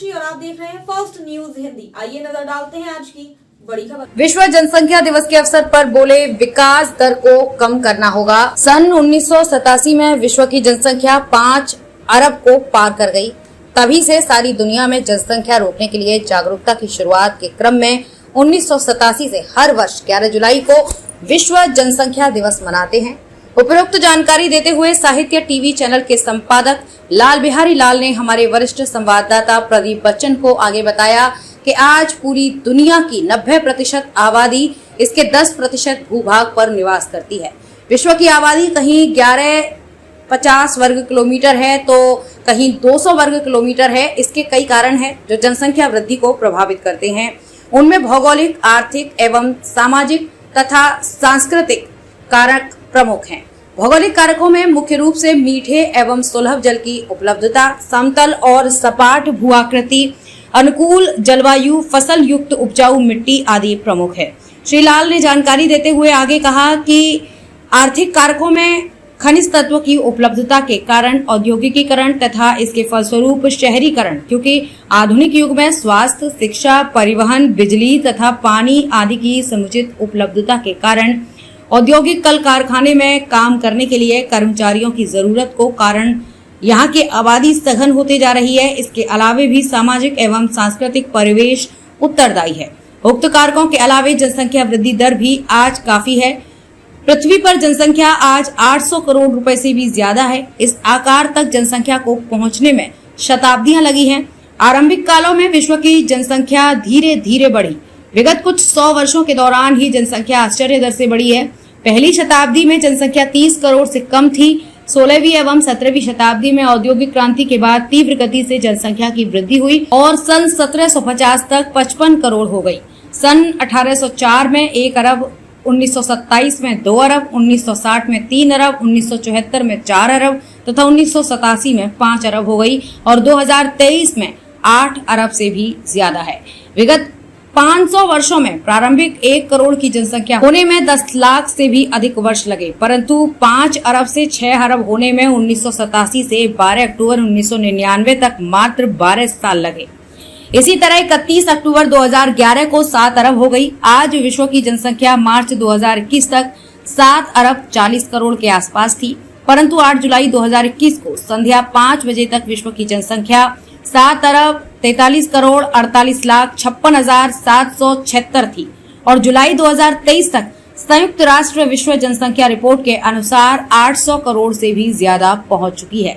हिमांशी और आप देख रहे हैं फर्स्ट न्यूज हिंदी। आइए नजर डालते हैं आज की बड़ी खबर। विश्व जनसंख्या दिवस के अवसर पर बोले विकास दर को कम करना होगा। सन 1987 में विश्व की जनसंख्या 5 अरब को पार कर गई। तभी से सारी दुनिया में जनसंख्या रोकने के लिए जागरूकता की शुरुआत के क्रम में 1987 से हर वर्ष 11 जुलाई को विश्व जनसंख्या दिवस मनाते हैं। उपरोक्त जानकारी देते हुए साहित्य टीवी चैनल के संपादक लाल बिहारी लाल ने हमारे वरिष्ठ संवाददाता प्रदीप बच्चन को आगे बताया कि आज पूरी दुनिया की 90% आबादी इसके 10% भूभाग पर निवास करती है। विश्व की आबादी कहीं 1150 वर्ग किलोमीटर है तो कहीं 200 वर्ग किलोमीटर है। इसके कई कारण हैं जो जनसंख्या वृद्धि को प्रभावित करते हैं। उनमें भौगोलिक, आर्थिक एवं सामाजिक तथा सांस्कृतिक कारक प्रमुख हैं। भौगोलिक कारकों में मुख्य रूप से मीठे एवं सुलभ जल की उपलब्धता, समतल और सपाट भूआकृति, अनुकूल जलवायु, फसल युक्त उपजाऊ मिट्टी आदि प्रमुख है। श्री लाल ने जानकारी देते हुए आगे कहा कि आर्थिक कारकों में खनिज तत्व की उपलब्धता के कारण औद्योगिकीकरण तथा इसके फलस्वरूप शहरीकरण, क्योंकि आधुनिक युग में स्वास्थ्य, शिक्षा, परिवहन, बिजली तथा पानी आदि की समुचित उपलब्धता के कारण औद्योगिक कल कारखाने में काम करने के लिए कर्मचारियों की जरूरत को कारण यहाँ की आबादी सघन होते जा रही है। इसके अलावे भी सामाजिक एवं सांस्कृतिक परिवेश उत्तरदायी है। उक्त कारकों के अलावे जनसंख्या वृद्धि दर भी आज काफी है। पृथ्वी पर जनसंख्या आज 800 करोड़ रुपए से भी ज्यादा है। इस आकार तक जनसंख्या को पहुंचने में शताब्दियां लगी हैं। आरंभिक कालों में विश्व की जनसंख्या धीरे धीरे बढ़ी। विगत कुछ 100 वर्षों के दौरान ही जनसंख्या आश्चर्य दर से बढ़ी है। पहली शताब्दी में जनसंख्या 30 करोड़ से कम थी। 16वीं एवं 17वीं शताब्दी में औद्योगिक क्रांति के बाद तीव्र गति से जनसंख्या की वृद्धि हुई और सन 1750 तक 55 करोड़ हो गई। सन 1804 में 1 अरब, 1927 में 2 अरब, 1960 में 3 अरब, 1974 में 4 अरब तथा 1987 में 5 अरब हो गई और 2023 में 8 अरब से भी ज्यादा है। विगत 500 वर्षों में प्रारंभिक 1 करोड़ की जनसंख्या होने में 10 लाख से भी अधिक वर्ष लगे, परंतु 5 अरब से 6 अरब होने में 1987 से 12 अक्टूबर 1999 तक मात्र 12 साल लगे। इसी तरह 31 अक्टूबर 2011 को 7 अरब हो गई। आज विश्व की जनसंख्या मार्च 2021 तक 7 अरब 40 करोड़ के आसपास थी, परंतु 8 जुलाई 2021 को संध्या 5 बजे तक विश्व की जनसंख्या 7 अरब 43 करोड़ 48 लाख 56,776 थी और जुलाई 2023 तक संयुक्त राष्ट्र विश्व जनसंख्या रिपोर्ट के अनुसार 800 करोड़ से भी ज्यादा पहुंच चुकी है।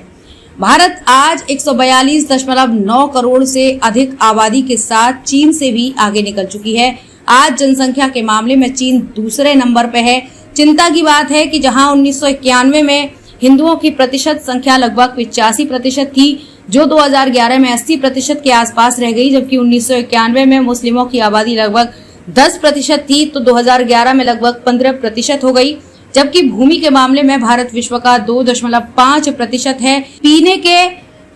भारत आज 142.9 करोड़ से अधिक आबादी के साथ चीन से भी आगे निकल चुकी है। आज जनसंख्या के मामले में चीन दूसरे नंबर पे है। चिंता की बात है कि जहां 1991 में हिंदुओं की प्रतिशत संख्या लगभग 85% थी, जो 2011 में 80% के आसपास रह गई, जबकि 1991 में मुस्लिमों की आबादी लगभग 10% थी तो 2011 में लगभग 15% हो गई। जबकि भूमि के मामले में भारत विश्व का 2.5% है। पीने के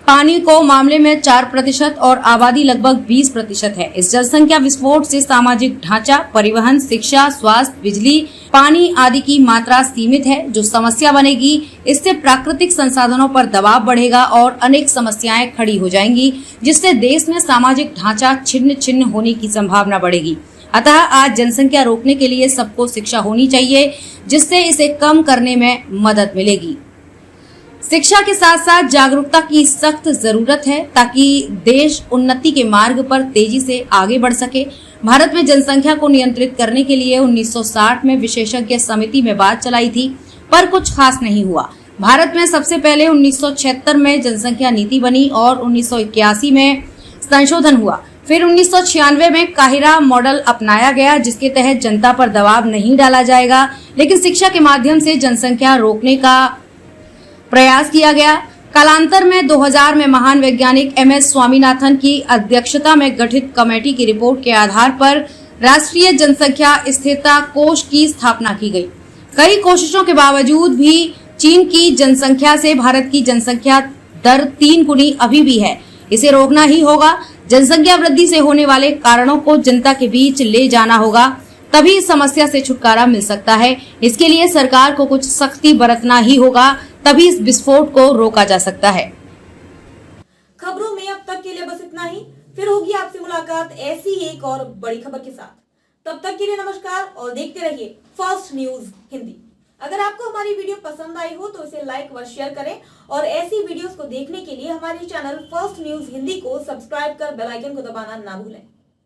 पानी को मामले में 4% और आबादी लगभग 20% है। इस जनसंख्या विस्फोट से सामाजिक ढांचा, परिवहन, शिक्षा, स्वास्थ्य, बिजली, पानी आदि की मात्रा सीमित है, जो समस्या बनेगी। इससे प्राकृतिक संसाधनों पर दबाव बढ़ेगा और अनेक समस्याएं खड़ी हो जाएंगी, जिससे देश में सामाजिक ढांचा छिन्न छिन्न होने की संभावना बढ़ेगी। अतः आज जनसंख्या रोकने के लिए सबको शिक्षा होनी चाहिए, जिससे इसे कम करने में मदद मिलेगी। शिक्षा के साथ साथ जागरूकता की सख्त जरूरत है ताकि देश उन्नति के मार्ग पर तेजी से आगे बढ़ सके। भारत में जनसंख्या को नियंत्रित करने के लिए 1960 में विशेषज्ञ समिति में बात चलाई थी, पर कुछ खास नहीं हुआ। भारत में सबसे पहले 1976 में जनसंख्या नीति बनी और 1981 में संशोधन हुआ। फिर 1996 में काहिरा मॉडल अपनाया गया, जिसके तहत जनता पर दबाव नहीं डाला जाएगा, लेकिन शिक्षा के माध्यम से जनसंख्या रोकने का प्रयास किया गया। कालांतर में 2000 में महान वैज्ञानिक MS स्वामीनाथन की अध्यक्षता में गठित कमेटी की रिपोर्ट के आधार पर राष्ट्रीय जनसंख्या स्थिरता कोष की स्थापना की गई। कई कोशिशों के बावजूद भी चीन की जनसंख्या से भारत की जनसंख्या दर 3 गुनी अभी भी है। इसे रोकना ही होगा। जनसंख्या वृद्धि से होने वाले कारणों को जनता के बीच ले जाना होगा, तभी इस समस्या से छुटकारा मिल सकता है। इसके लिए सरकार को कुछ सख्ती बरतना ही होगा, तभी इस विस्फोट को रोका जा सकता है। खबरों में अब तक के लिए बस इतना ही। फिर होगी आपसे मुलाकात ऐसी एक और बड़ी खबर के साथ। तब तक के लिए नमस्कार और देखते रहिए फर्स्ट न्यूज हिंदी। अगर आपको हमारी वीडियो पसंद आई हो तो इसे लाइक व शेयर करें और ऐसी वीडियोस को देखने के लिए हमारे चैनल फर्स्ट न्यूज हिंदी को सब्सक्राइब कर बेल आइकन को दबाना ना भूलें।